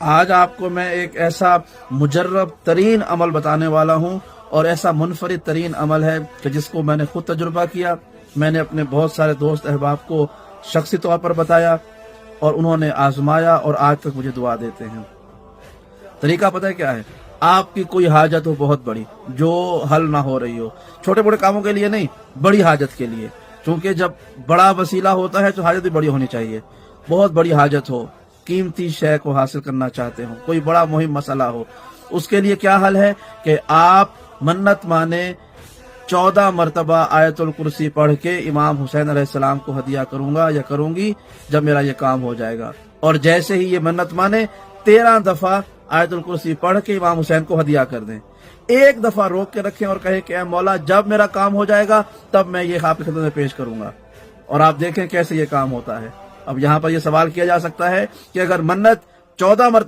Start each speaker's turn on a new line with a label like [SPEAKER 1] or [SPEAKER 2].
[SPEAKER 1] آج آپ کو میں ایک ایسا مجرب ترین عمل بتانے والا ہوں، اور ایسا منفرد ترین عمل ہے کہ جس کو میں نے خود تجربہ کیا. میں نے اپنے بہت سارے دوست احباب کو شخصی طور پر بتایا اور انہوں نے آزمایا اور آج تک مجھے دعا دیتے ہیں. طریقہ پتہ ہے کیا ہے؟ آپ کی کوئی حاجت ہو بہت بڑی جو حل نہ ہو رہی ہو، چھوٹے بڑے کاموں کے لیے نہیں، بڑی حاجت کے لیے، چونکہ جب بڑا وسیلہ ہوتا ہے تو حاجت بھی بڑی ہونی چاہیے. بہت بڑی حاجت ہو، قیمتی شے کو حاصل کرنا چاہتے ہو، کوئی بڑا مہم مسئلہ ہو، اس کے لیے کیا حل ہے کہ آپ منت مانے 14 مرتبہ آیت الکرسی پڑھ کے امام حسین علیہ السلام کو ہدیہ کروں گا یا کروں گی جب میرا یہ کام ہو جائے گا. اور جیسے ہی یہ منت مانے 13 دفعہ آیت الکرسی پڑھ کے امام حسین کو ہدیہ کر دیں. ایک دفعہ روک کے رکھیں اور کہیں کہ اے مولا جب میرا کام ہو جائے گا تب میں یہ آپ کی خدمت میں پیش کروں گا. اور آپ دیکھیں کیسے یہ کام ہوتا ہے. اب یہاں پر یہ سوال کیا جا سکتا ہے کہ اگر منت 14 مرتبہ